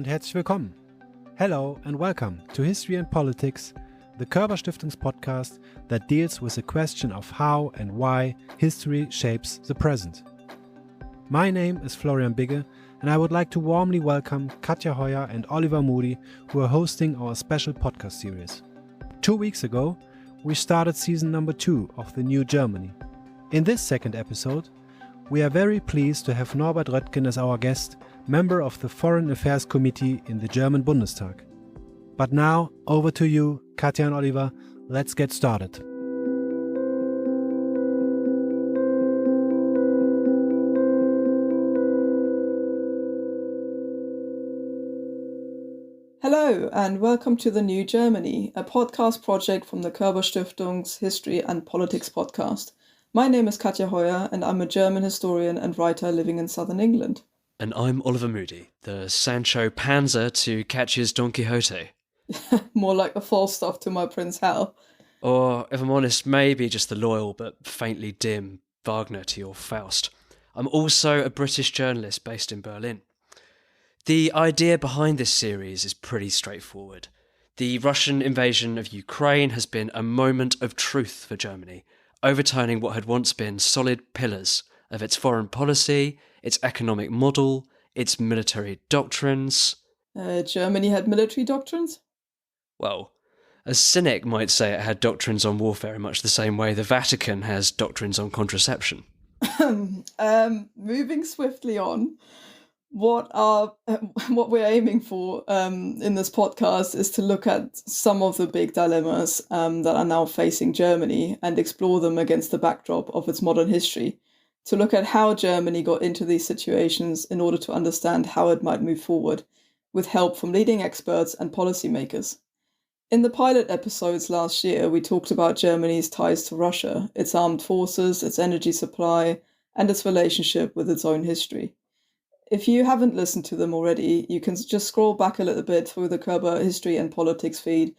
und herzlich willkommen. Hello and welcome to History and Politics, the Körber-Stiftung's podcast that deals with the question of how and why history shapes the present. My name is Florian Bigge, and I would like to warmly welcome Katja Hoyer and Oliver Moody, who are hosting our special podcast series. 2 weeks ago, we started season number 2 of The New Germany. In this second episode, we are very pleased to have Norbert Röttgen as our guest, member of the Foreign Affairs Committee in the German Bundestag. But now, over to you, Katja and Oliver. Let's get started. Hello and welcome to The New Germany, a podcast project from the Körber-Stiftung's History and Politics podcast. My name is Katja Hoyer and I'm a German historian and writer living in southern England. And I'm Oliver Moody, the Sancho Panza to Katja's Don Quixote. More like the Falstaff to my Prince Hal. Or, if I'm honest, maybe just the loyal but faintly dim Wagner to your Faust. I'm also a British journalist based in Berlin. The idea behind this series is pretty straightforward. The Russian invasion of Ukraine has been a moment of truth for Germany, overturning what had once been solid pillars of its foreign policy, its economic model, its military doctrines. Germany had military doctrines? Well, a cynic might say it had doctrines on warfare in much the same way the Vatican has doctrines on contraception. Moving swiftly on, what we're aiming for in this podcast is to look at some of the big dilemmas that are now facing Germany and explore them against the backdrop of its modern history, to look at how Germany got into these situations in order to understand how it might move forward, with help from leading experts and policymakers. In the pilot episodes last year, we talked about Germany's ties to Russia, its armed forces, its energy supply, and its relationship with its own history. If you haven't listened to them already, you can just scroll back a little bit through the Körber History and Politics feed,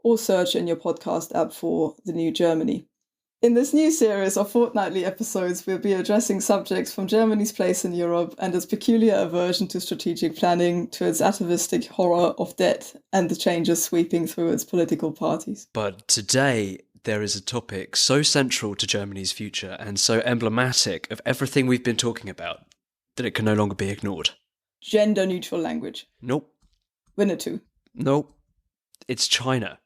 or search in your podcast app for The New Germany. In this new series of fortnightly episodes, we'll be addressing subjects from Germany's place in Europe and its peculiar aversion to strategic planning, to its atavistic horror of debt and the changes sweeping through its political parties. But today, there is a topic so central to Germany's future and so emblematic of everything we've been talking about that it can no longer be ignored. Gender-neutral language. Nope. Winnetou. Nope. It's China,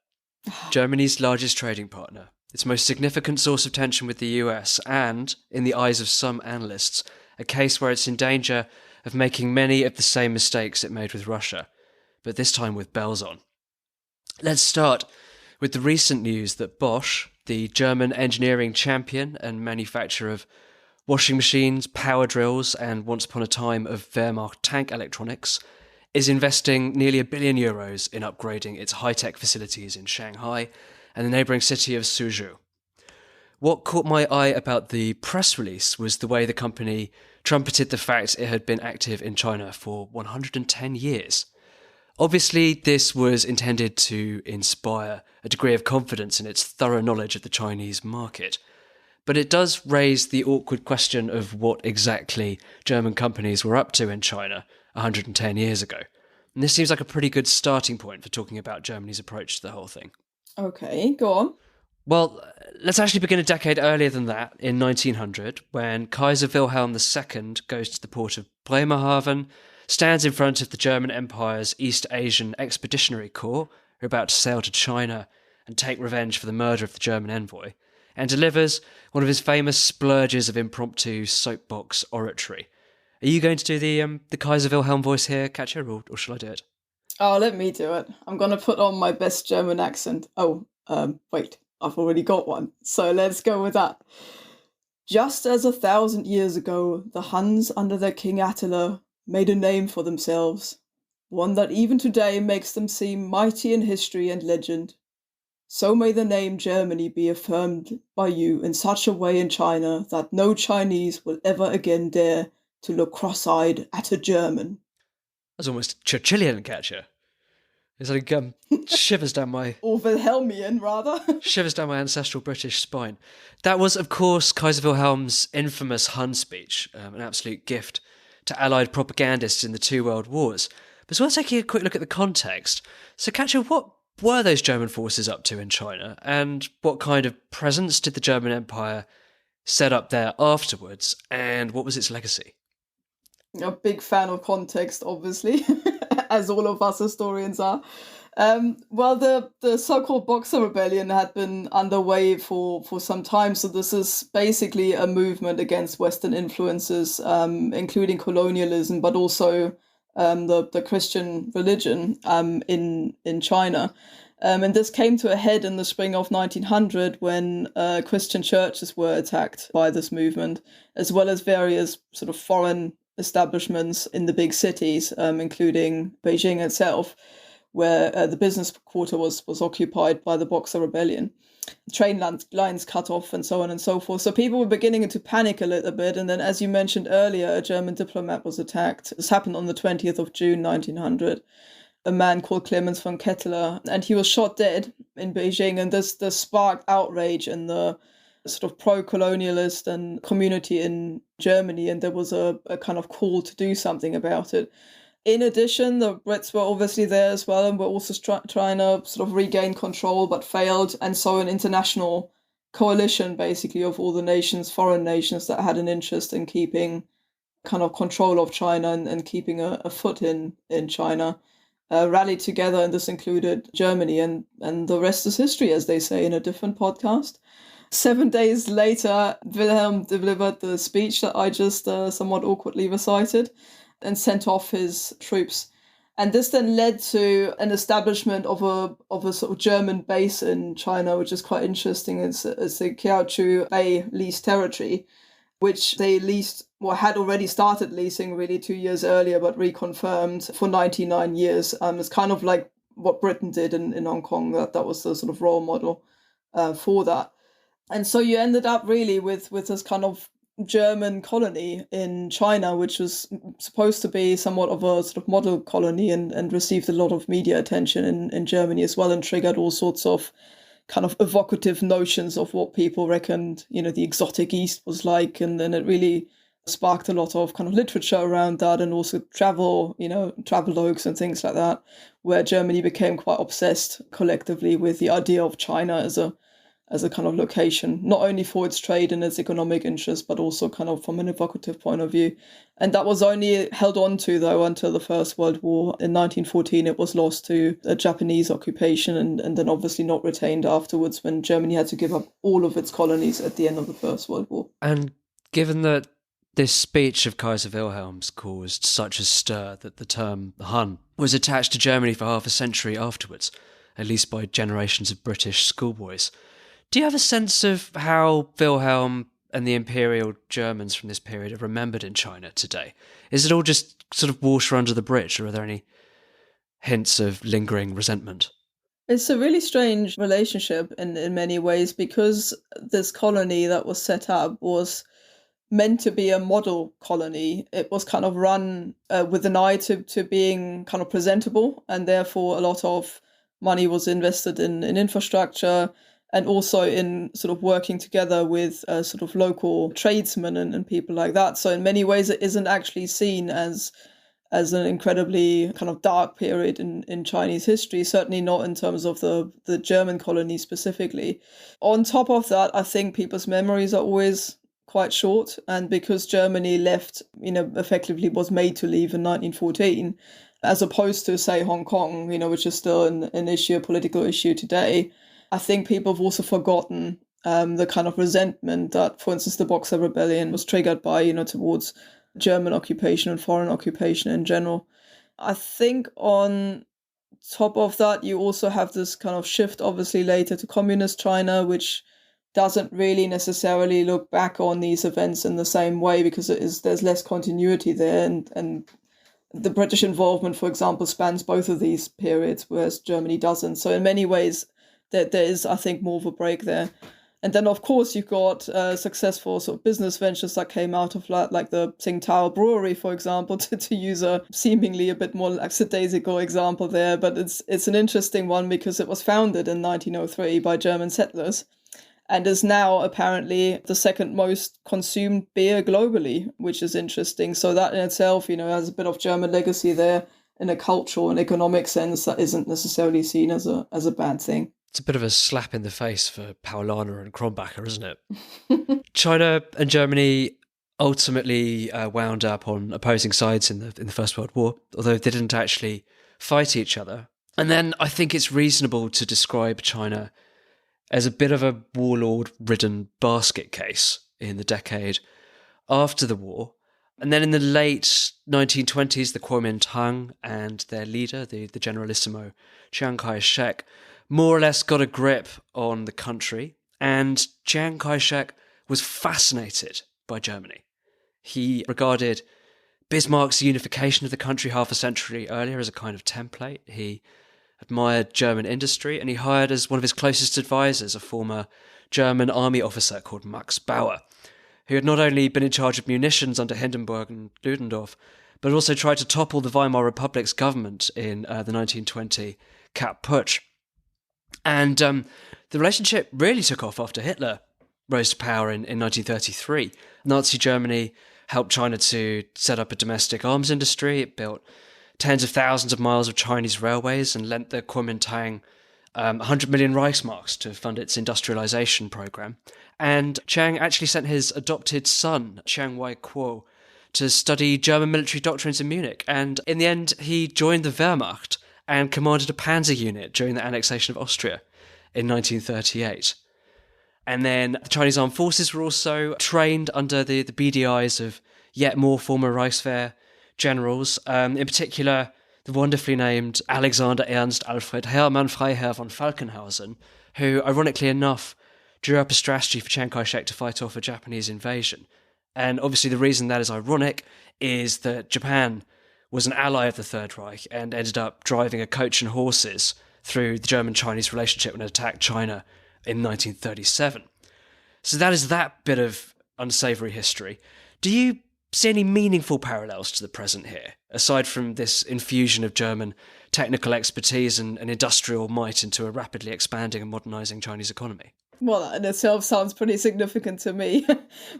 Germany's largest trading partner, its most significant source of tension with the US, and, in the eyes of some analysts, a case where it's in danger of making many of the same mistakes it made with Russia, but this time with bells on. Let's start with the recent news that Bosch, the German engineering champion and manufacturer of washing machines, power drills, and once upon a time of Wehrmacht tank electronics, is investing nearly €1 billion in upgrading its high-tech facilities in Shanghai and the neighbouring city of Suzhou. What caught my eye about the press release was the way the company trumpeted the fact it had been active in China for 110 years. Obviously, this was intended to inspire a degree of confidence in its thorough knowledge of the Chinese market. But it does raise the awkward question of what exactly German companies were up to in China 110 years ago. And this seems like a pretty good starting point for talking about Germany's approach to the whole thing. Okay, go on. Well, let's actually begin a decade earlier than that, in 1900, when Kaiser Wilhelm II goes to the port of Bremerhaven, stands in front of the German Empire's East Asian Expeditionary Corps, who are about to sail to China and take revenge for the murder of the German envoy, and delivers one of his famous splurges of impromptu soapbox oratory. Are you going to do the Kaiser Wilhelm voice here, Katja, or shall I do it? Oh, let me do it. I'm going to put on my best German accent. Wait, I've already got one. So let's go with that. Just as 1,000 years ago, the Huns under their King Attila made a name for themselves, one that even today makes them seem mighty in history and legend. So may the name Germany be affirmed by you in such a way in China that no Chinese will ever again dare to look cross-eyed at a German. That's almost Churchillian, Katja. It's like shivers down my... Or Wilhelmian, rather. Shivers down my ancestral British spine. That was, of course, Kaiser Wilhelm's infamous Hun speech, an absolute gift to Allied propagandists in the two world wars. But it's worth taking a quick look at the context. So, Katja, what were those German forces up to in China, and what kind of presence did the German Empire set up there afterwards, and what was its legacy? A big fan of context, obviously, as all of us historians are. Well, the so-called Boxer Rebellion had been underway for some time, so this is basically a movement against Western influences, including colonialism, but also the Christian religion in China. And this came to a head in the spring of 1900 when Christian churches were attacked by this movement, as well as various sort of foreign establishments in the big cities, including Beijing itself, where the business quarter was occupied by the Boxer Rebellion. Train lines cut off and so on and so forth. So people were beginning to panic a little bit. And then, as you mentioned earlier, a German diplomat was attacked. This happened on the 20th of June, 1900. A man called Clemens von Kettler, and he was shot dead in Beijing. And this sparked outrage in the sort of pro-colonialist and community in Germany, and there was a kind of call to do something about it. In addition, the Brits were obviously there as well, and were also trying to sort of regain control, but failed. And so an international coalition, basically, of all the nations, foreign nations that had an interest in keeping kind of control of China and keeping a foot in China, rallied together, and this included Germany, and the rest is history, as they say in a different podcast. 7 days later, Wilhelm delivered the speech that I just somewhat awkwardly recited and sent off his troops. And this then led to an establishment of a sort of German base in China, which is quite interesting. It's the Kiaochu Bay lease territory, which they leased, or had already started leasing really 2 years earlier, but reconfirmed for 99 years. It's kind of like what Britain did in Hong Kong. That was the sort of role model for that. And so you ended up really with this kind of German colony in China, which was supposed to be somewhat of a sort of model colony and received a lot of media attention in Germany as well, and triggered all sorts of kind of evocative notions of what people reckoned, the exotic East was like. And then it really sparked a lot of kind of literature around that, and also travelogues and things like that, where Germany became quite obsessed collectively with the idea of China as a kind of location, not only for its trade and its economic interests, but also kind of from an evocative point of view. And that was only held on to, though, until the First World War. In 1914, it was lost to a Japanese occupation, and then obviously not retained afterwards, when Germany had to give up all of its colonies at the end of the First World War. And given that this speech of Kaiser Wilhelm's caused such a stir that the term Hun was attached to Germany for half a century afterwards, at least by generations of British schoolboys, do you have a sense of how Wilhelm and the Imperial Germans from this period are remembered in China today? Is it all just sort of water under the bridge, or are there any hints of lingering resentment? It's a really strange relationship in many ways, because this colony that was set up was meant to be a model colony. It was kind of run with an eye to being kind of presentable, and therefore a lot of money was invested in infrastructure, and also in sort of working together with sort of local tradesmen and people like that. So in many ways, it isn't actually seen as an incredibly kind of dark period in Chinese history, certainly not in terms of the German colony specifically. On top of that, I think people's memories are always quite short. And because Germany left, effectively was made to leave in 1914, as opposed to, say, Hong Kong, which is still an issue, a political issue today, I think people have also forgotten the kind of resentment that, for instance, the Boxer Rebellion was triggered by, towards German occupation and foreign occupation in general. I think on top of that, you also have this kind of shift, obviously, later to communist China, which doesn't really necessarily look back on these events in the same way, because there's less continuity there. And the British involvement, for example, spans both of these periods, whereas Germany doesn't. So in many ways, there is, I think, more of a break there. And then, of course, you've got successful sort of business ventures that came out of that, like the Tsingtao Brewery, for example, to use a seemingly a bit more lackadaisical example there. But it's an interesting one, because it was founded in 1903 by German settlers, and is now apparently the second most consumed beer globally, which is interesting. So that in itself, has a bit of German legacy there. in a cultural and economic sense, that isn't necessarily seen as a bad thing. It's a bit of a slap in the face for Paulaner and Kronbacher, isn't it? China and Germany ultimately wound up on opposing sides in the First World War, although they didn't actually fight each other. And then I think it's reasonable to describe China as a bit of a warlord-ridden basket case in the decade after the war. And then in the late 1920s, the Kuomintang and their leader, the Generalissimo Chiang Kai-shek, more or less got a grip on the country. And Chiang Kai-shek was fascinated by Germany. He regarded Bismarck's unification of the country half a century earlier as a kind of template. He admired German industry, and he hired as one of his closest advisors a former German army officer called Max Bauer, who had not only been in charge of munitions under Hindenburg and Ludendorff, but also tried to topple the Weimar Republic's government in the 1920 Kapp Putsch. And the relationship really took off after Hitler rose to power in 1933. Nazi Germany helped China to set up a domestic arms industry. It built tens of thousands of miles of Chinese railways and lent the Kuomintang 100 million Reichsmarks to fund its industrialization program. And Chiang actually sent his adopted son, Chiang Wei-kuo, to study German military doctrines in Munich. And in the end, he joined the Wehrmacht and commanded a panzer unit during the annexation of Austria in 1938. And then the Chinese armed forces were also trained under the beady eyes of yet more former Reichswehr generals, in particular the wonderfully named Alexander Ernst Alfred Hermann Freiherr von Falkenhausen, who, ironically enough, drew up a strategy for Chiang Kai-shek to fight off a Japanese invasion. And obviously the reason that is ironic is that Japan was an ally of the Third Reich and ended up driving a coach and horses through the German-Chinese relationship and attacked China in 1937. So that is that bit of unsavoury history. Do you see any meaningful parallels to the present here, aside from this infusion of German technical expertise and industrial might into a rapidly expanding and modernising Chinese economy? Well, that in itself sounds pretty significant to me.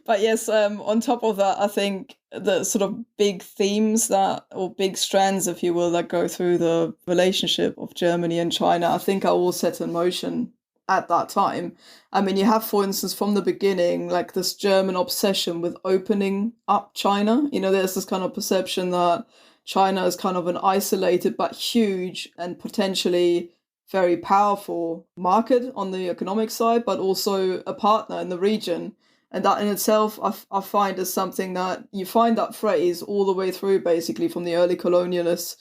But yes, on top of that, I think the sort of big themes or big strands, if you will, that go through the relationship of Germany and China, I think are all set in motion at that time. I mean, you have, for instance, from the beginning, like this German obsession with opening up China. You know, there's this kind of perception that China is kind of an isolated but huge and potentially very powerful market on the economic side, but also a partner in the region. And that in itself, I find is something that you find that phrase all the way through, basically from the early colonialists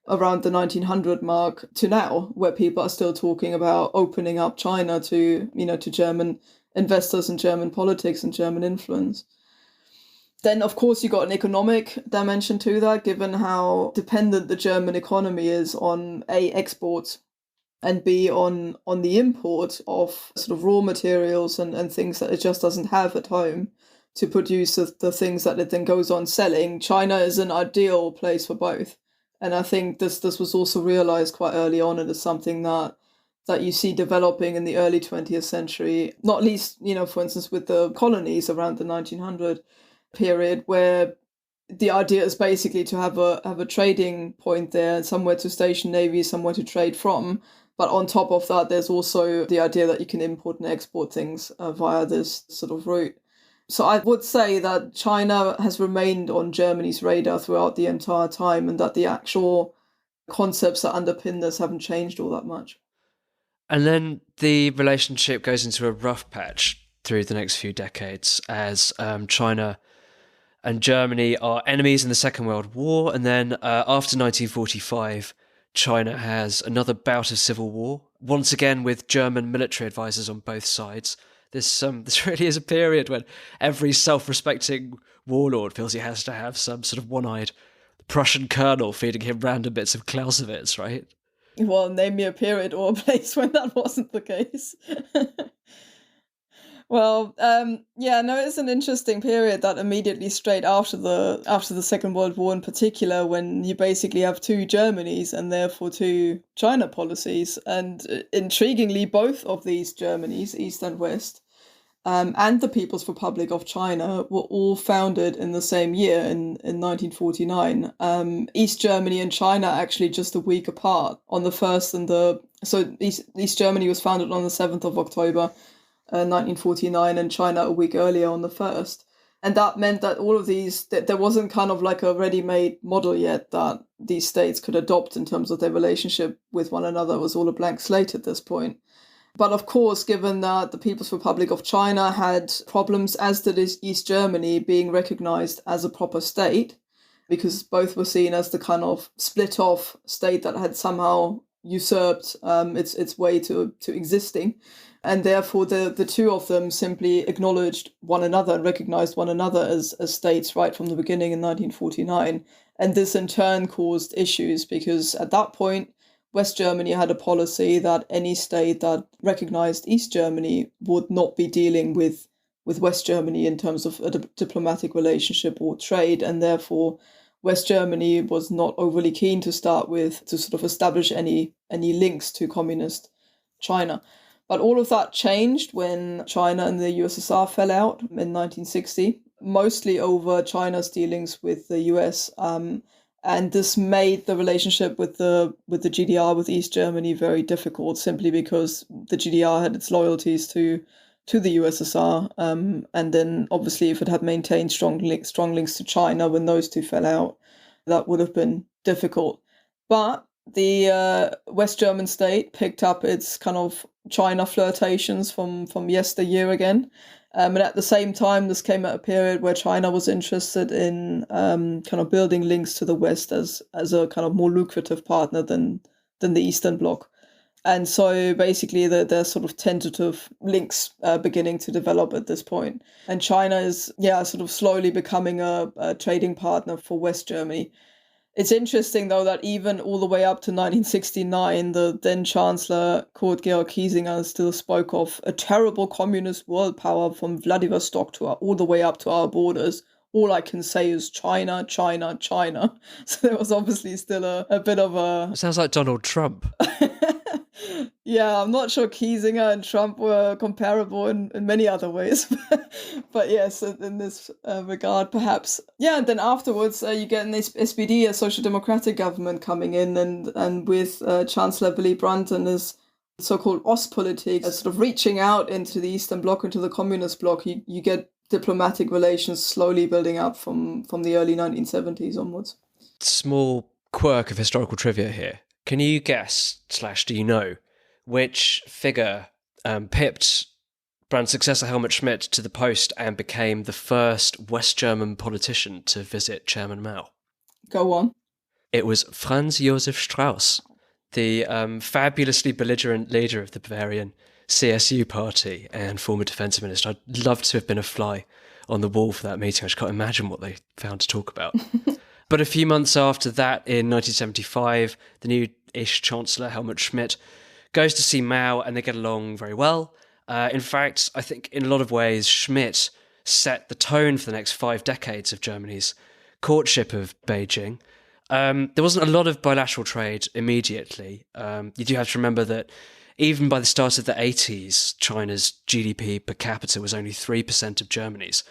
around the 1900 mark to now, where people are still talking about opening up China to, to German investors and German politics and German influence. Then, of course, you got an economic dimension to that, given how dependent the German economy is on A, exports, and B, on the import of sort of raw materials and things that it just doesn't have at home to produce the things that it then goes on selling. China is an ideal place for both. And I think this was also realized quite early on, and is something that you see developing in the early 20th century, not least, for instance, with the colonies around the 1900 period, where the idea is basically to have a trading point there, somewhere to station navies, somewhere to trade from. But on top of that, there's also the idea that you can import and export things via this sort of route. So I would say that China has remained on Germany's radar throughout the entire time, and that the actual concepts that underpin this haven't changed all that much. And then the relationship goes into a rough patch through the next few decades as China and Germany are enemies in the Second World War. And then after 1945, China has another bout of civil war, once again with German military advisors on both sides. This really is a period when every self-respecting warlord feels he has to have some sort of one-eyed Prussian colonel feeding him random bits of Clausewitz, right? Well, name me a period or a place when that wasn't the case. Well, it's an interesting period, that immediately straight after the Second World War in particular, when you basically have two Germanys and therefore two China policies. And intriguingly, both of these Germanys, East and West, and the People's Republic of China were all founded in the same year, in 1949. East Germany and China actually just a week apart on the 1st and so East Germany was founded on the 7th of October, 1949, and China a week earlier on the 1st. And that meant that all of these, there wasn't kind of like a ready-made model yet that these states could adopt in terms of their relationship with one another. It was all a blank slate at this point. But of course, given that the People's Republic of China had problems, as did East Germany, being recognized as a proper state, because both were seen as the kind of split-off state that had somehow usurped its way to existing. And therefore, the two of them simply acknowledged one another and recognized one another as states right from the beginning in 1949. And this in turn caused issues, because at that point, West Germany had a policy that any state that recognized East Germany would not be dealing with West Germany in terms of a diplomatic relationship or trade. And therefore, West Germany was not overly keen to start with to sort of establish any links to communist China. But all of that changed when China and the USSR fell out in 1960, mostly over China's dealings with the US. And this made the relationship with the GDR, with East Germany, very difficult, simply because the GDR had its loyalties to the USSR. And then obviously if it had maintained strong links to China when those two fell out, that would have been difficult. But the West German state picked up its kind of China flirtations from yesteryear again. And at the same time, this came at a period where China was interested in kind of building links to the West as a kind of more lucrative partner than the Eastern Bloc. And so basically there's sort of tentative links beginning to develop at this point. And China is, sort of slowly becoming a trading partner for West Germany. It's interesting, though, that even all the way up to 1969, the then Chancellor Kurt Georg Kiesinger still spoke of a terrible communist world power from Vladivostok all the way up to our borders. All I can say is China, China, China. So there was obviously still a bit of a... Sounds like Donald Trump. Yeah, I'm not sure Kiesinger and Trump were comparable in many other ways. But yes, in this regard, perhaps. Yeah, and then afterwards, you get an SPD, a social democratic government coming in, and with Chancellor Willy Brandt and his so-called Ostpolitik, sort of reaching out into the Eastern Bloc, into the Communist Bloc, you get diplomatic relations slowly building up from the early 1970s onwards. Small quirk of historical trivia here. Can you guess, / do you know, which figure pipped Brandt's successor Helmut Schmidt to the post and became the first West German politician to visit Chairman Mao? Go on. It was Franz Josef Strauss, the fabulously belligerent leader of the Bavarian CSU party and former defence minister. I'd love to have been a fly on the wall for that meeting. I just can't imagine what they found to talk about. But a few months after that, in 1975, the new-ish Chancellor, Helmut Schmidt, goes to see Mao, and they get along very well. In fact, I think in a lot of ways, Schmidt set the tone for the next 5 decades of Germany's courtship of Beijing. There wasn't a lot of bilateral trade immediately. You do have to remember that even by the start of the 80s, China's GDP per capita was only 3% of Germany's.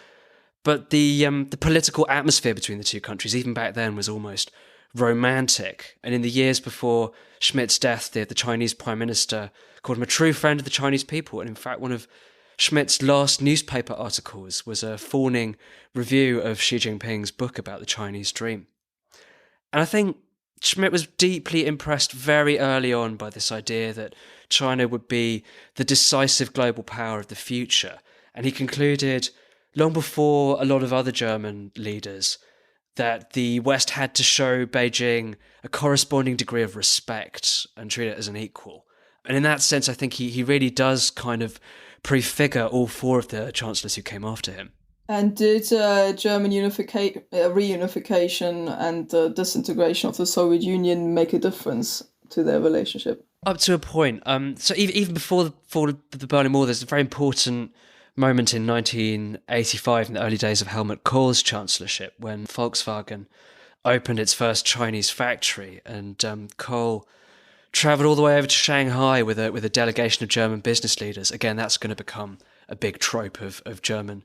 But the political atmosphere between the two countries, even back then, was almost romantic. And in the years before Schmidt's death, the Chinese Prime Minister called him a true friend of the Chinese people. And in fact, one of Schmidt's last newspaper articles was a fawning review of Xi Jinping's book about the Chinese dream. And I think Schmidt was deeply impressed very early on by this idea that China would be the decisive global power of the future. And he concluded, long before a lot of other German leaders, that the West had to show Beijing a corresponding degree of respect and treat it as an equal. And in that sense, I think he really does kind of prefigure all 4 of the chancellors who came after him. And did German reunification and the disintegration of the Soviet Union make a difference to their relationship? Up to a point. So even before the fall of the Berlin Wall, there's a very important moment in 1985, in the early days of Helmut Kohl's chancellorship, when Volkswagen opened its first Chinese factory, and Kohl travelled all the way over to Shanghai with a delegation of German business leaders. Again, that's going to become a big trope of German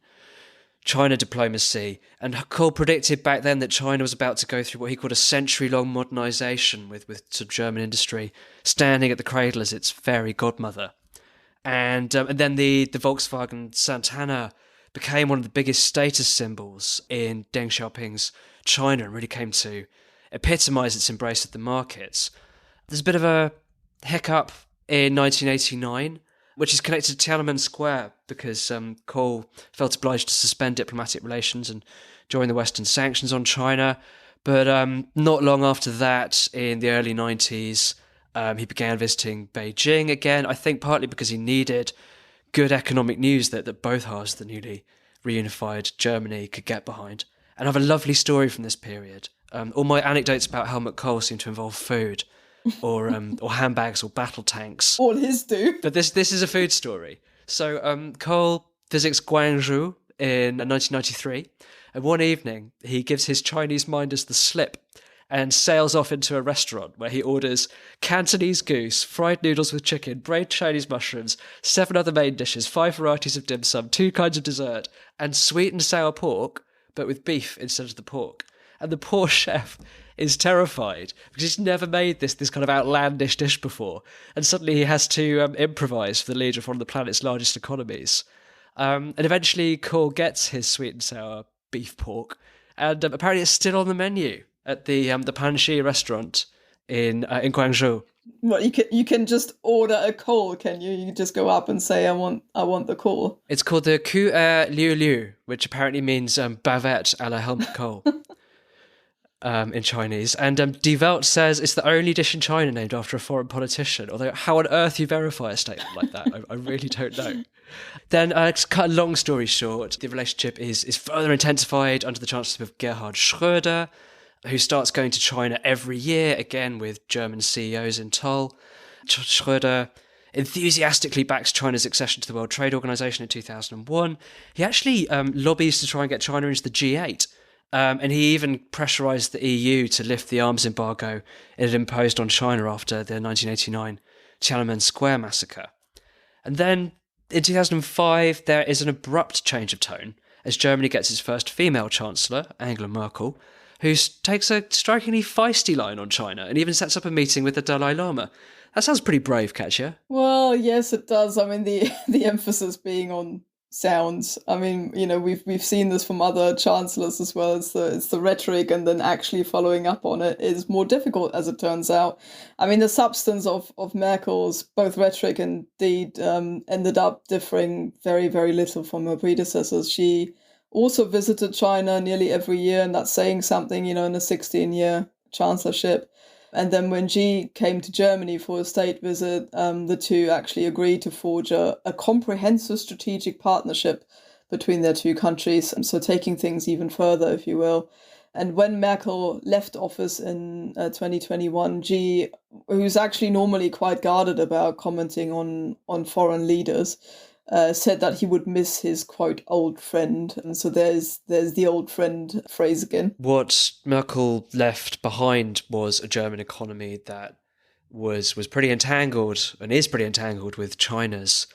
China diplomacy. And Kohl predicted back then that China was about to go through what he called a century-long modernisation with sort of German industry standing at the cradle as its fairy godmother. And then the Volkswagen Santana became one of the biggest status symbols in Deng Xiaoping's China and really came to epitomise its embrace of the markets. There's a bit of a hiccup in 1989, which is connected to Tiananmen Square because Kohl felt obliged to suspend diplomatic relations and join the Western sanctions on China. But not long after that, in the early 90s, he began visiting Beijing again, I think partly because he needed good economic news that both halves of the newly reunified Germany could get behind. And I have a lovely story from this period. All my anecdotes about Helmut Kohl seem to involve food or handbags or battle tanks. All his do. But this is a food story. So Kohl visits Guangzhou in 1993, and one evening he gives his Chinese minders the slip and sails off into a restaurant where he orders Cantonese goose, fried noodles with chicken, braised Chinese mushrooms, 7 other main dishes, 5 varieties of dim sum, 2 kinds of dessert, and sweet and sour pork, but with beef instead of the pork. And the poor chef is terrified because he's never made this kind of outlandish dish before. And suddenly he has to improvise for the leader of one of the planet's largest economies. And eventually Kohl gets his sweet and sour beef pork. And apparently it's still on the menu at the Panxi restaurant in Guangzhou. Well, you can just order a Kohl, can you? You can just go up and say, I want the Kohl. It's called the Ku Liu Liu, which apparently means bavette à la Helmut Kohl. In Chinese. And Die Welt says it's the only dish in China named after a foreign politician, although how on earth you verify a statement like that, I really don't know. Then, to cut a long story short, the relationship is further intensified under the chancellorship of Gerhard Schröder, who starts going to China every year, again with German CEOs in tow. Schröder enthusiastically backs China's accession to the World Trade Organization in 2001. He actually lobbies to try and get China into the G8. And he even pressurised the EU to lift the arms embargo it had imposed on China after the 1989 Tiananmen Square massacre. And then in 2005, there is an abrupt change of tone as Germany gets its first female chancellor, Angela Merkel, who takes a strikingly feisty line on China and even sets up a meeting with the Dalai Lama. That sounds pretty brave, Katja. Well, yes, it does. I mean, the emphasis being on sounds. I mean, we've seen this from other chancellors as well. It's the rhetoric, and then actually following up on it is more difficult, as it turns out. I mean, the substance of Merkel's both rhetoric and deed ended up differing very, very little from her predecessors. She also visited China nearly every year, and that's saying something, in a 16-year chancellorship. And then when Xi came to Germany for a state visit, the two actually agreed to forge a comprehensive strategic partnership between their two countries, so taking things even further, if you will. And when Merkel left office in 2021, Xi, who's actually normally quite guarded about commenting on foreign leaders, said that he would miss his, quote, old friend. And so there's the old friend phrase again. What Merkel left behind was a German economy that was pretty entangled and is pretty entangled with China's,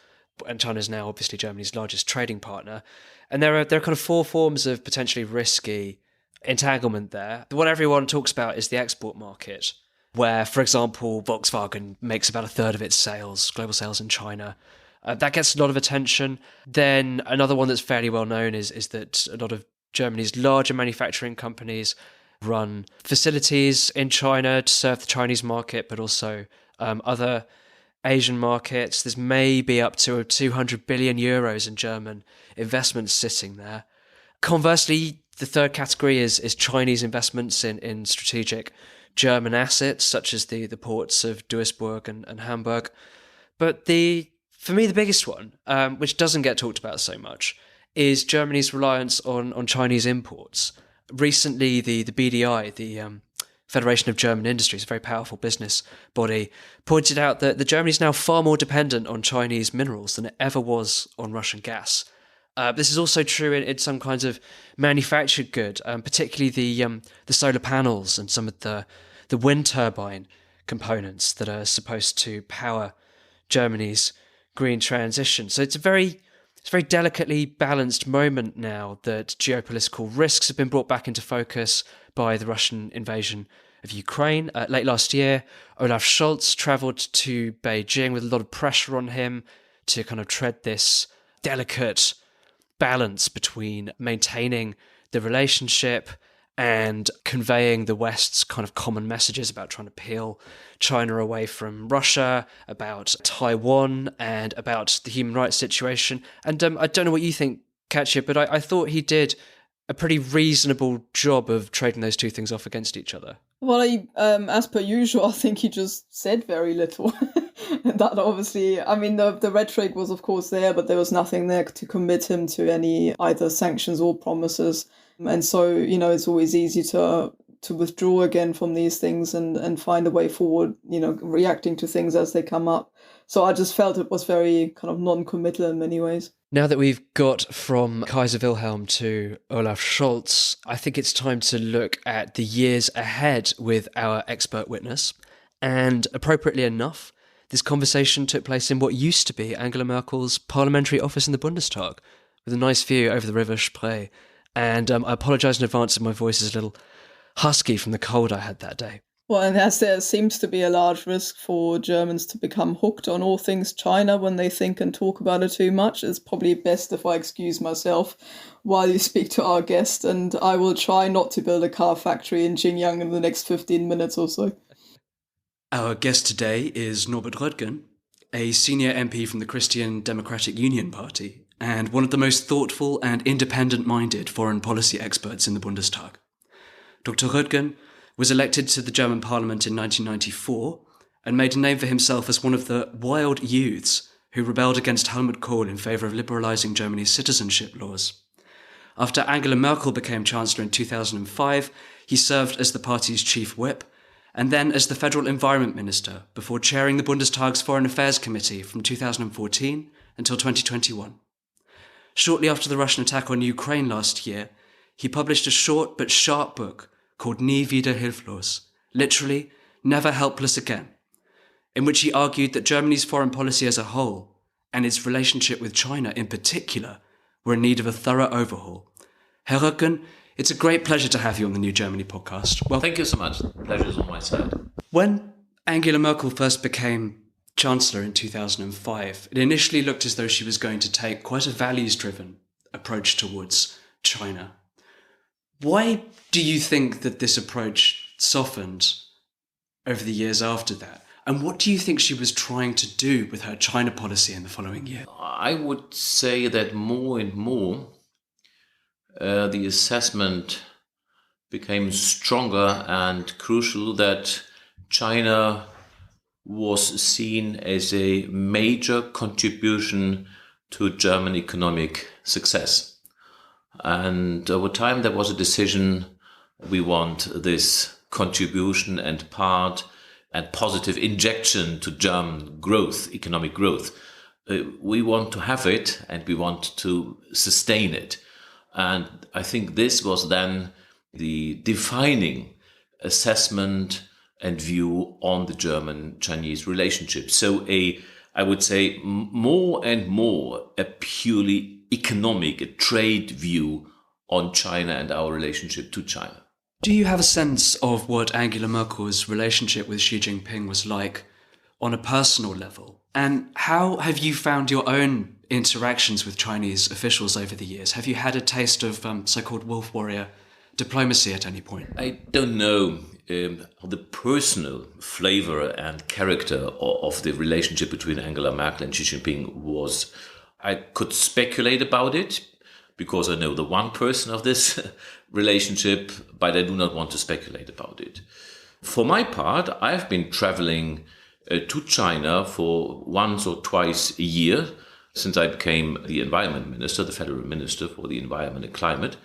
and China's now obviously Germany's largest trading partner. And there are kind of 4 forms of potentially risky entanglement there. The one everyone talks about is the export market, where, for example, Volkswagen makes about 1/3 of its sales, global sales in China. That gets a lot of attention. Then another one that's fairly well known is that a lot of Germany's larger manufacturing companies run facilities in China to serve the Chinese market, but also other Asian markets. There's maybe up to 200 billion euros in German investments sitting there. Conversely, the third category is Chinese investments in strategic German assets, such as the ports of Duisburg and Hamburg. But for me, the biggest one, which doesn't get talked about so much, is Germany's reliance on Chinese imports. Recently, the BDI, the Federation of German Industries, a very powerful business body, pointed out that Germany is now far more dependent on Chinese minerals than it ever was on Russian gas. This is also true in some kinds of manufactured good, particularly the solar panels and some of the wind turbine components that are supposed to power Germany's green transition. So it's a very it's a very delicately balanced moment now that geopolitical risks have been brought back into focus by the Russian invasion of Ukraine. Late last year, Olaf Scholz travelled to Beijing with a lot of pressure on him to kind of tread this delicate balance between maintaining the relationship and conveying the West's kind of common messages about trying to peel China away from Russia, about Taiwan, and about the human rights situation. And I don't know what you think, Katja, but I thought he did a pretty reasonable job of trading those two things off against each other. Well, as per usual, I think he just said very little. That obviously, I mean, the rhetoric was of course there, but there was nothing there to commit him to any either sanctions or promises. And so, it's always easy to withdraw again from these things and find a way forward, reacting to things as they come up. So I just felt it was very kind of non-committal in many ways. Now that we've got from Kaiser Wilhelm to Olaf Scholz, I think it's time to look at the years ahead with our expert witness. And appropriately enough, this conversation took place in what used to be Angela Merkel's parliamentary office in the Bundestag, with a nice view over the River Spree. And I apologise in advance if my voice is a little husky from the cold I had that day. Well, and as there seems to be a large risk for Germans to become hooked on all things China when they think and talk about it too much, it's probably best if I excuse myself while you speak to our guest, and I will try not to build a car factory in Xinjiang in the next 15 minutes or so. Our guest today is Norbert Röttgen, a senior MP from the Christian Democratic Union Party, and one of the most thoughtful and independent-minded foreign policy experts in the Bundestag. Dr. Röttgen was elected to the German parliament in 1994 and made a name for himself as one of the wild youths who rebelled against Helmut Kohl in favour of liberalising Germany's citizenship laws. After Angela Merkel became Chancellor in 2005, he served as the party's chief whip and then as the Federal Environment Minister before chairing the Bundestag's Foreign Affairs Committee from 2014 until 2021. Shortly after the Russian attack on Ukraine last year, he published a short but sharp book called Nie wieder hilflos, literally, Never Helpless Again, in which he argued that Germany's foreign policy as a whole, and its relationship with China in particular, were in need of a thorough overhaul. Herr Röttgen, it's a great pleasure to have you on the New Germany podcast. Well, thank you so much. The pleasure is on my side. When Angela Merkel first became Chancellor in 2005, it initially looked as though she was going to take quite a values-driven approach towards China. Why do you think that this approach softened over the years after that? And what do you think she was trying to do with her China policy in the following year? I would say that more and more the assessment became stronger and crucial that China was seen as a major contribution to German economic success. And over time, there was a decision, we want this contribution and part and positive injection to German growth, economic growth. We want to have it and we want to sustain it. And I think this was then the defining assessment and view on the German-Chinese relationship. So I would say more and more a purely economic, a trade view on China and our relationship to China. Do you have a sense of what Angela Merkel's relationship with Xi Jinping was like on a personal level? And how have you found your own interactions with Chinese officials over the years? Have you had a taste of so-called wolf warrior diplomacy at any point? I don't know the personal flavor and character of the relationship between Angela Merkel and Xi Jinping was. I could speculate about it because I know the one person of this relationship, but I do not want to speculate about it. For my part, I've been traveling to China for once or twice a year since I became the Environment Minister, the Federal Minister for the Environment and Climate.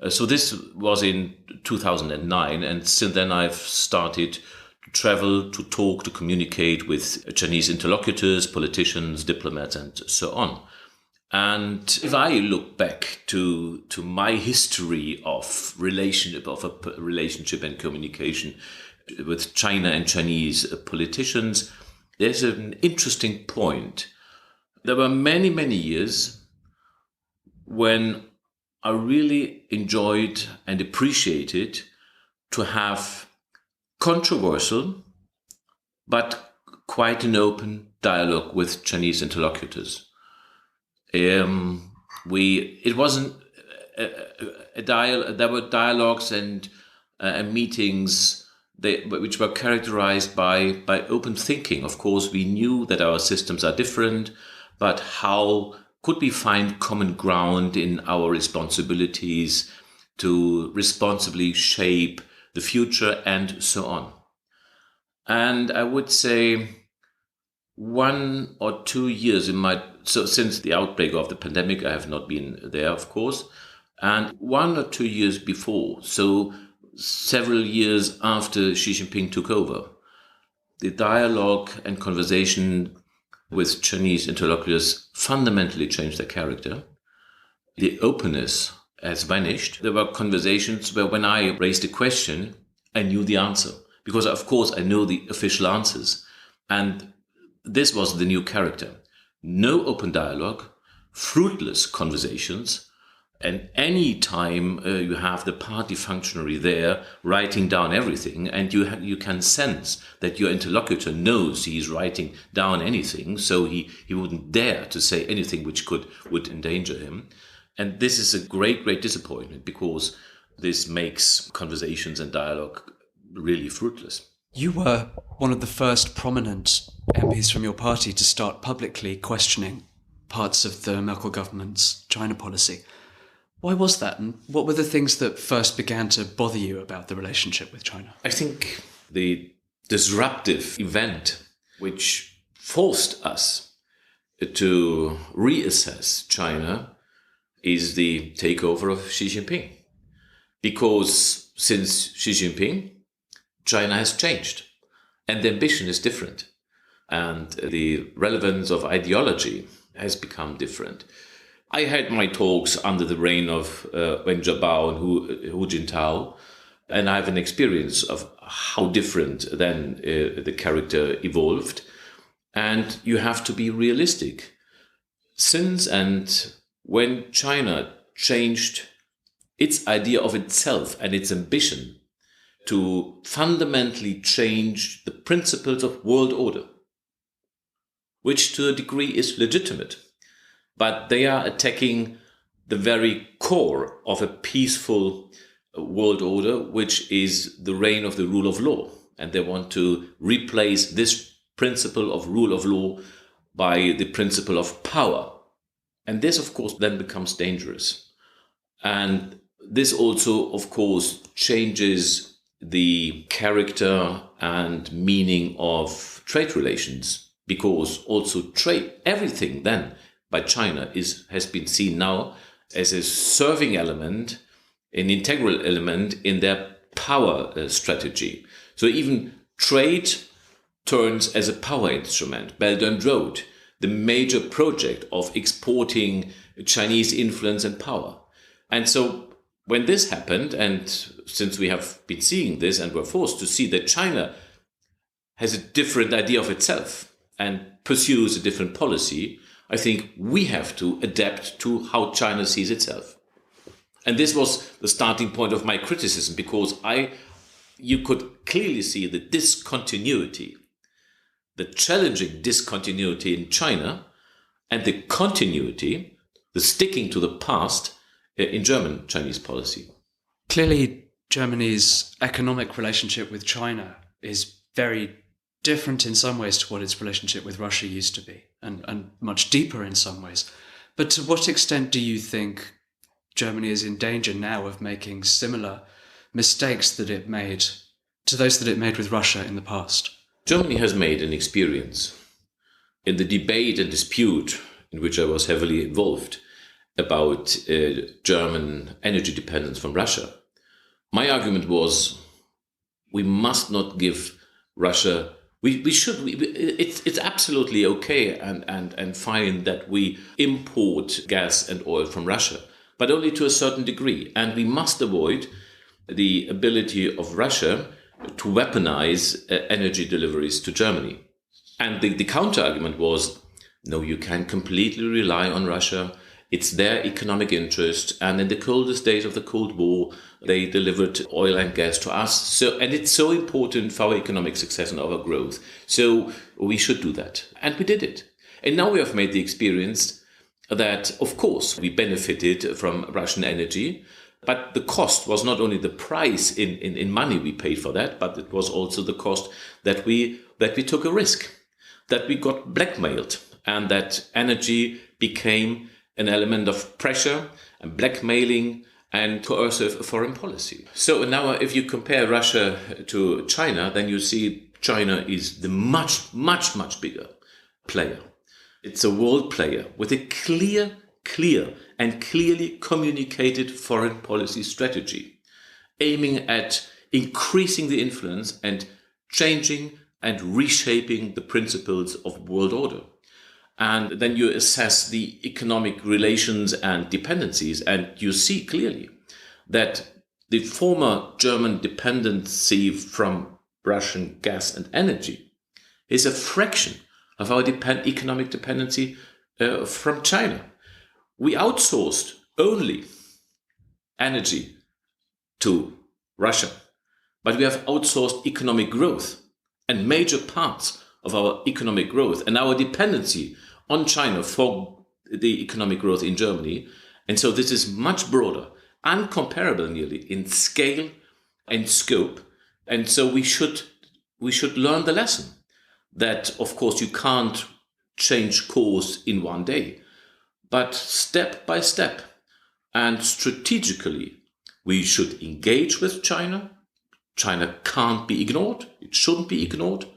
So this was in 2009, and since then I've started to travel, to talk, to communicate with Chinese interlocutors, politicians, diplomats, and so on. And if I look back to my history of relationship and communication with China and Chinese politicians, there's an interesting point. There were many, many years when I really enjoyed and appreciated to have controversial but quite an open dialogue with Chinese interlocutors. It wasn't a dialogue. There were dialogues and meetings which were characterized by open thinking. Of course, we knew that our systems are different, but how could we find common ground in our responsibilities to responsibly shape the future and so on? And I would say 1 or 2 years since the outbreak of the pandemic, I have not been there, of course, and 1 or 2 years before, so several years after Xi Jinping took over, the dialogue and conversation with Chinese interlocutors fundamentally changed their character. The openness has vanished. There were conversations where when I raised a question, I knew the answer, because of course I know the official answers. And this was the new character. No open dialogue, fruitless conversations, and any time you have the party functionary there writing down everything, and you can sense that your interlocutor knows he's writing down anything, so he wouldn't dare to say anything which would endanger him. And this is a great, great disappointment, because this makes conversations and dialogue really fruitless. You were one of the first prominent MPs from your party to start publicly questioning parts of the Merkel government's China policy. Why was that, and what were the things that first began to bother you about the relationship with China? I think the disruptive event which forced us to reassess China is the takeover of Xi Jinping. Because since Xi Jinping, China has changed, and the ambition is different, and the relevance of ideology has become different. I had my talks under the reign of Wen Jiabao and Hu Jintao, and I have an experience of how different then the character evolved. And you have to be realistic. Since and when China changed its idea of itself and its ambition to fundamentally change the principles of world order, which to a degree is legitimate, but they are attacking the very core of a peaceful world order, which is the reign of the rule of law. And they want to replace this principle of rule of law by the principle of power. And this, of course, then becomes dangerous. And this also, of course, changes the character and meaning of trade relations, because also trade, everything then by China has been seen now as a serving element, an integral element in their power strategy. So even trade turns as a power instrument. Belt and Road, the major project of exporting Chinese influence and power. And so when this happened, and since we have been seeing this and were forced to see that China has a different idea of itself and pursues a different policy, I think we have to adapt to how China sees itself. And this was the starting point of my criticism, because you could clearly see the discontinuity, the challenging discontinuity in China, and the continuity, the sticking to the past in German Chinese policy. Clearly, Germany's economic relationship with China is very different in some ways to what its relationship with Russia used to be, and much deeper in some ways. But to what extent do you think Germany is in danger now of making similar mistakes that it made to those that it made with Russia in the past? Germany has made an experience in the debate and dispute in which I was heavily involved about German energy dependence from Russia. My argument was we must not give Russia. It's absolutely okay and fine that we import gas and oil from Russia, but only to a certain degree. And we must avoid the ability of Russia to weaponize energy deliveries to Germany. And the counter argument was, no, you can completely rely on Russia. It's their economic interest. And in the coldest days of the Cold War, they delivered oil and gas to us. And it's so important for our economic success and our growth. So we should do that. And we did it. And now we have made the experience that, of course, we benefited from Russian energy. But the cost was not only the price in money we paid for that, but it was also the cost that we took a risk, that we got blackmailed, and that energy became an element of pressure and blackmailing and coercive foreign policy. So now if you compare Russia to China, then you see China is the much, much, much bigger player. It's a world player with a clear and clearly communicated foreign policy strategy, aiming at increasing the influence and changing and reshaping the principles of world order. And then you assess the economic relations and dependencies, and you see clearly that the former German dependency from Russian gas and energy is a fraction of our economic dependency from China. We outsourced only energy to Russia, but we have outsourced economic growth and major parts of our economic growth and our dependency on China for the economic growth in Germany. And so this is much broader, uncomparable nearly in scale and scope. And so we should learn the lesson that, of course, you can't change course in one day. But step by step and strategically, we should engage with China. China can't be ignored. It shouldn't be ignored.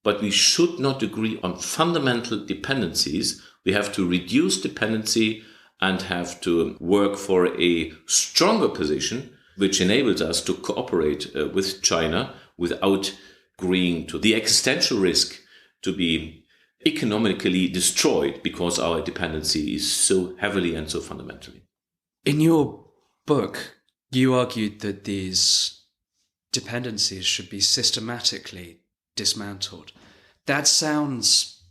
But we should not agree on fundamental dependencies. We have to reduce dependency and have to work for a stronger position, which enables us to cooperate with China without agreeing to the existential risk to be economically destroyed because our dependency is so heavily and so fundamentally. In your book, you argued that these dependencies should be systematically dismantled. That sounds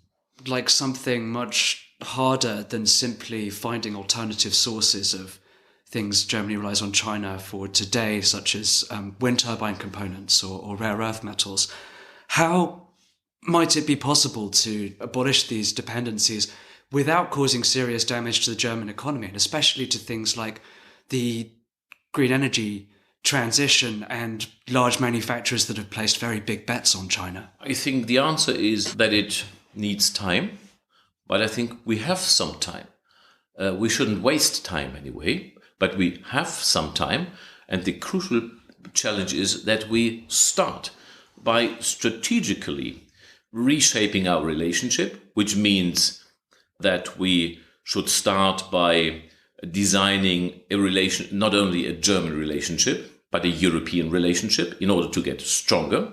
like something much harder than simply finding alternative sources of things Germany relies on China for today, such as wind turbine components or rare earth metals. How might it be possible to abolish these dependencies without causing serious damage to the German economy, and especially to things like the green energy transition and large manufacturers that have placed very big bets on China? I think the answer is that it needs time, but I think we have some time. We shouldn't waste time anyway, but we have some time. And the crucial challenge is that we start by strategically reshaping our relationship, which means that we should start by designing a relation, not only a German relationship, but a European relationship in order to get stronger.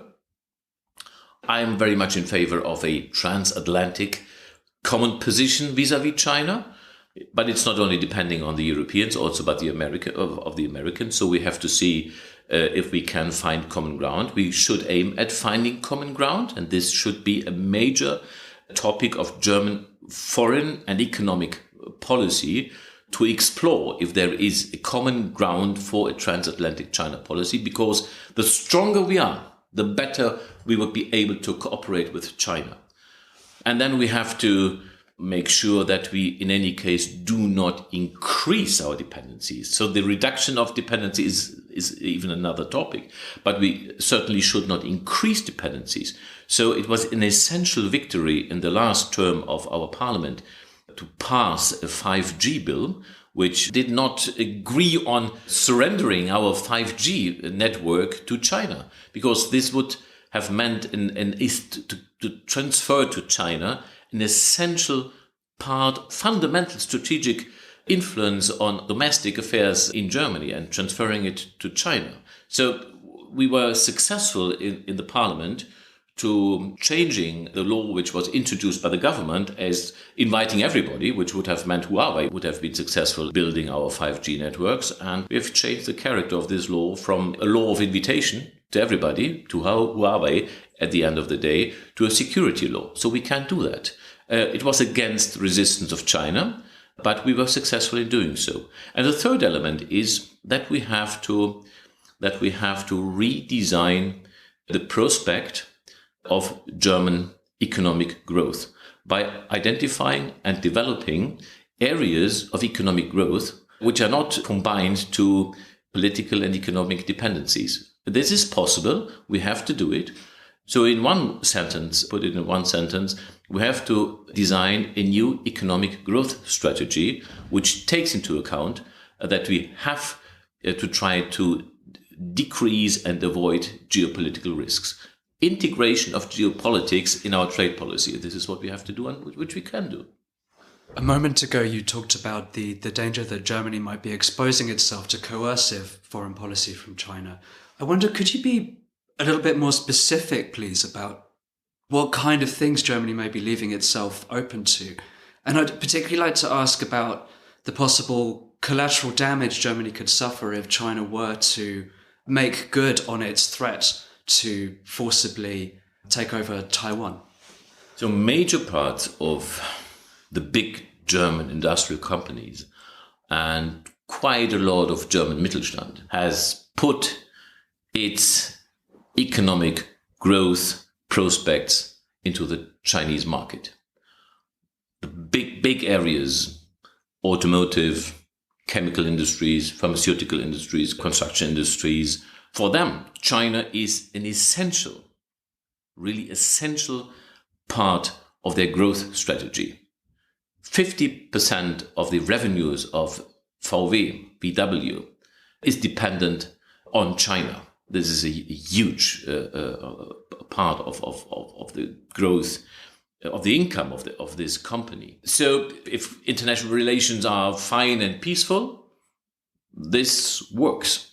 I am very much in favor of a transatlantic common position vis-à-vis China, but it's not only depending on the Europeans, also about the Americans. So we have to see if we can find common ground. We should aim at finding common ground, and this should be a major topic of German foreign and economic policy, to explore if there is a common ground for a transatlantic China policy, because the stronger we are, the better we would be able to cooperate with China. And then we have to make sure that we, in any case, do not increase our dependencies. So the reduction of dependency is even another topic, but we certainly should not increase dependencies. So it was an essential victory in the last term of our parliament to pass a 5G bill, which did not agree on surrendering our 5G network to China, because this would have meant to transfer to China an essential part, fundamental strategic influence on domestic affairs in Germany and transferring it to China. So we were successful in the parliament to changing the law which was introduced by the government as inviting everybody, which would have meant Huawei would have been successful building our 5G networks. And we have changed the character of this law from a law of invitation to everybody, to Huawei at the end of the day, to a security law. So we can't do that. It was against resistance of China, but we were successful in doing so. And the third element is that we have to redesign the prospect of German economic growth by identifying and developing areas of economic growth which are not combined to political and economic dependencies. This is possible. We have to do it. So in one sentence, we have to design a new economic growth strategy, which takes into account that we have to try to decrease and avoid geopolitical risks. Integration of geopolitics in our trade policy. This is what we have to do and which we can do. A moment ago, you talked about the danger that Germany might be exposing itself to coercive foreign policy from China. I wonder, could you be a little bit more specific, please, about what kind of things Germany may be leaving itself open to? And I'd particularly like to ask about the possible collateral damage Germany could suffer if China were to make good on its threat to forcibly take over Taiwan. So major parts of the big German industrial companies and quite a lot of German Mittelstand has put its economic growth prospects into the Chinese market. The big areas, automotive, chemical industries, pharmaceutical industries, construction industries, for them, China is an essential, really essential part of their growth strategy. 50% of the revenues of VW is dependent on China. This is a huge part of the growth of the income of this company. So if international relations are fine and peaceful, this works.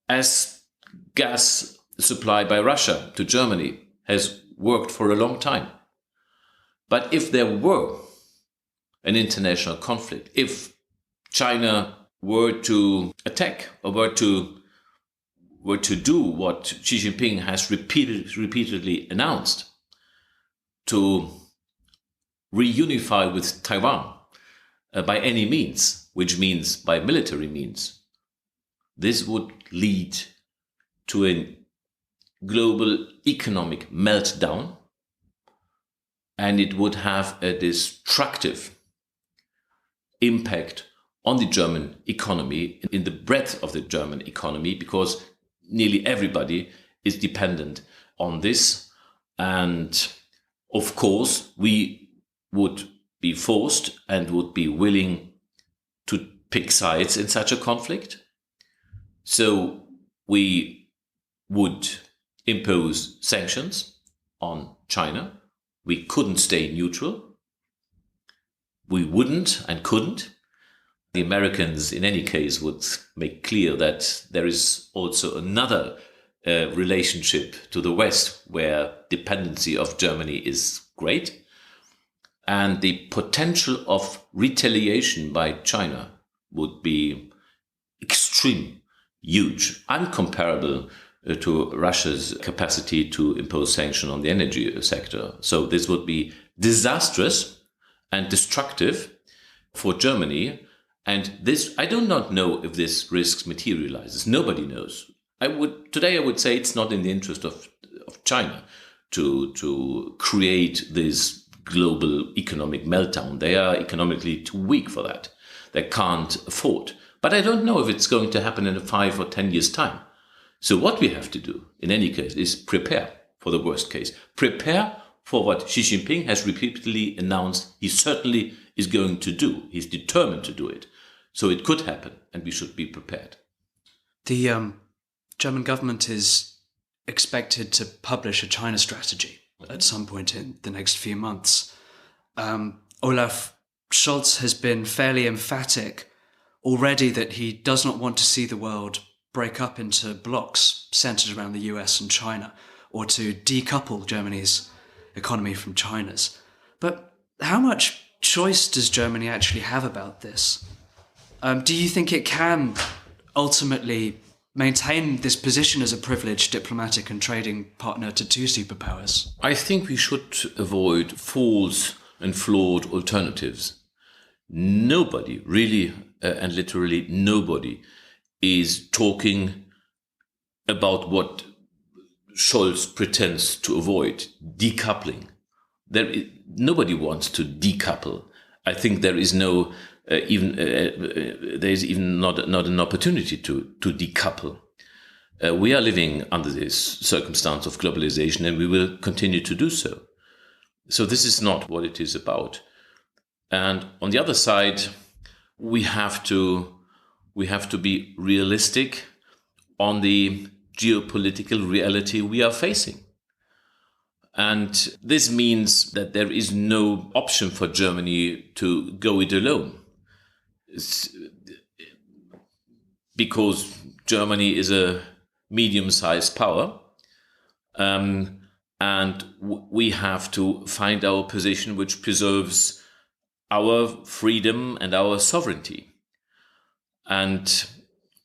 As gas supplied by Russia to Germany has worked for a long time. But if there were an international conflict, if China were to attack or were to do what Xi Jinping has repeatedly announced, to reunify with Taiwan by any means, which means by military means, this would lead to a global economic meltdown, and it would have a destructive impact on the German economy, in the breadth of the German economy, because nearly everybody is dependent on this. And of course, we would be forced and would be willing to pick sides in such a conflict. So we would impose sanctions on China. We couldn't stay neutral. We wouldn't and couldn't. The Americans, in any case, would make clear that there is also another relationship to the West where dependency of Germany is great. And the potential of retaliation by China would be extreme, huge, uncomparable to Russia's capacity to impose sanctions on the energy sector. So this would be disastrous and destructive for Germany. And this, I do not know if this risk materializes. Nobody knows. Today I would say it's not in the interest of China to create this global economic meltdown. They are economically too weak for that. They can't afford. But I don't know if it's going to happen in 5 or 10 years' time. So what we have to do, in any case, is prepare for the worst case. Prepare for what Xi Jinping has repeatedly announced he certainly is going to do. He's determined to do it. So it could happen, and we should be prepared. The German government is expected to publish a China strategy at some point in the next few months. Olaf Scholz has been fairly emphatic already that he does not want to see the world break up into blocks centered around the US and China, or to decouple Germany's economy from China's. But how much choice does Germany actually have about this? Do you think it can ultimately maintain this position as a privileged diplomatic and trading partner to two superpowers? I think we should avoid false and flawed alternatives. nobody, really and literally nobody, is talking about what Scholz pretends to avoid, decoupling. Nobody wants to decouple. I think there is no there is even not an opportunity to decouple. We are living under this circumstance of globalization, and we will continue to do so. So this is not what it is about. And on the other side, we have to be realistic on the geopolitical reality we are facing. And this means that there is no option for Germany to go it alone. Because Germany is a medium-sized power, and we have to find our position which preserves our freedom and our sovereignty. And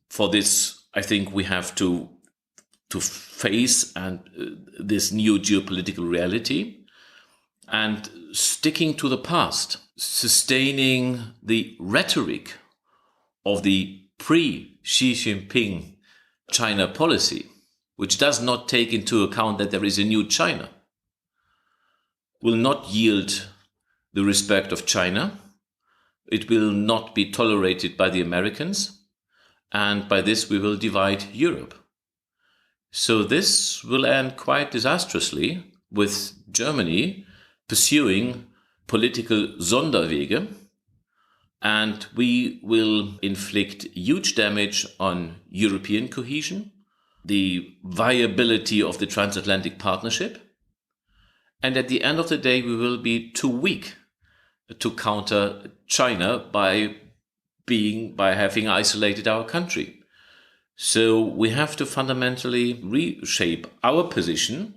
for this, I think we have to face this new geopolitical reality and sticking to the past, sustaining the rhetoric of the pre-Xi Jinping China policy, which does not take into account that there is a new China, will not yield the respect of China. It will not be tolerated by the Americans, and by this we will divide Europe. So this will end quite disastrously, with Germany pursuing political Sonderwege, and we will inflict huge damage on European cohesion, the viability of the transatlantic partnership, and at the end of the day, we will be too weak to counter China by having isolated our country. So we have to fundamentally reshape our position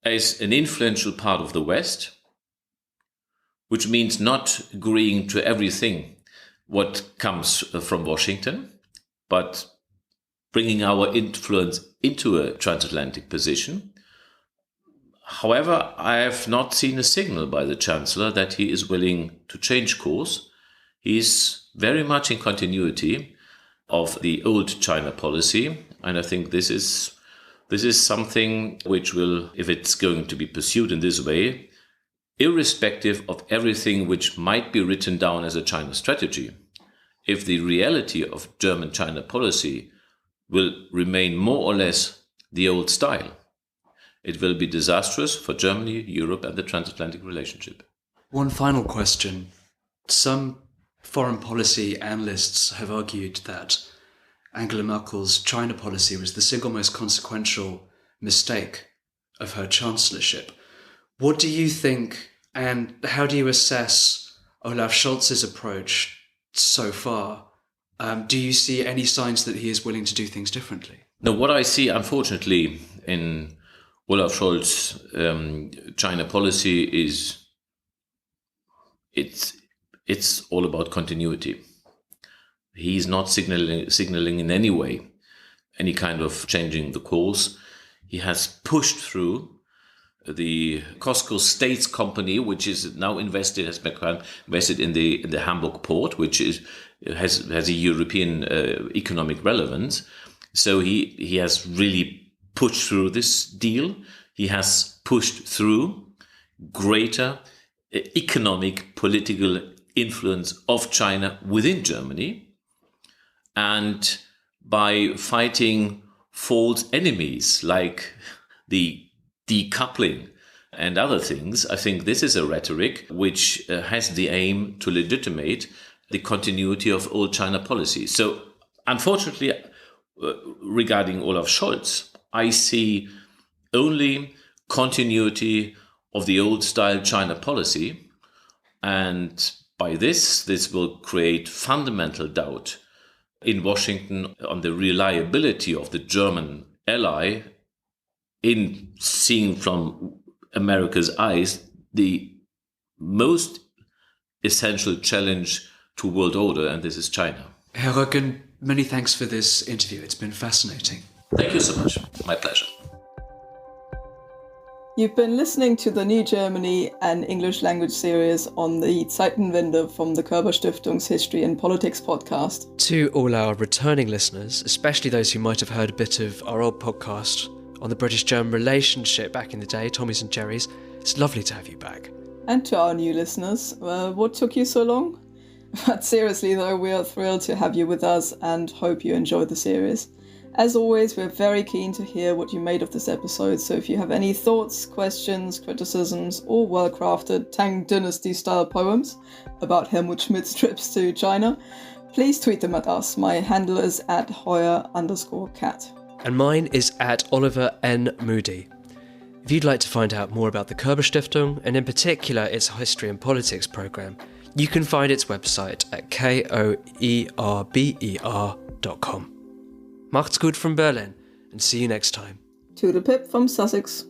as an influential part of the West, which means not agreeing to everything what comes from Washington, but bringing our influence into a transatlantic position. However, I have not seen a signal by the Chancellor that he is willing to change course. He is very much in continuity of the old China policy, and I think this is something which will, if it's going to be pursued in this way, irrespective of everything which might be written down as a China strategy, if the reality of German China policy will remain more or less the old style, it will be disastrous for Germany, Europe, and the transatlantic relationship. One final question. Some foreign policy analysts have argued that Angela Merkel's China policy was the single most consequential mistake of her chancellorship. What do you think, and how do you assess Olaf Scholz's approach so far? Do you see any signs that he is willing to do things differently? No, what I see, unfortunately, in Olaf Scholz's China policy is it's all about continuity. He's not signaling in any way any kind of changing the course. He has pushed through the Costco States company, which is now has become invested in the Hamburg port, which has a European economic relevance. So he has really pushed through this deal. He has pushed through greater economic, political influence of China within Germany. And by fighting false enemies like the decoupling and other things, I think this is a rhetoric which has the aim to legitimate the continuity of old China policy. So unfortunately, regarding Olaf Scholz, I see only continuity of the old style China policy. And by this will create fundamental doubt in Washington on the reliability of the German ally in seeing from America's eyes the most essential challenge to world order, and this is China. Herr Röttgen, many thanks for this interview. It's been fascinating. Thank you so much. My pleasure. You've been listening to the New Germany and English language series on the Zeitenwende from the Körber-Stiftung's History and Politics podcast. To all our returning listeners, especially those who might have heard a bit of our old podcast on the British-German relationship back in the day, Tommys and Jerry's, it's lovely to have you back. And to our new listeners, what took you so long? But seriously though, we are thrilled to have you with us and hope you enjoyed the series. As always, we're very keen to hear what you made of this episode, so if you have any thoughts, questions, criticisms, or well-crafted Tang Dynasty-style poems about Helmut Schmidt's trips to China, please tweet them at us. My handle is @Hoyer_cat. And mine is @Oliver N. Moody. If you'd like to find out more about the Körber-Stiftung, and in particular its History and Politics programme, you can find its website at koerber.com. Macht's gut from Berlin, and see you next time. Toodle pip from Sussex.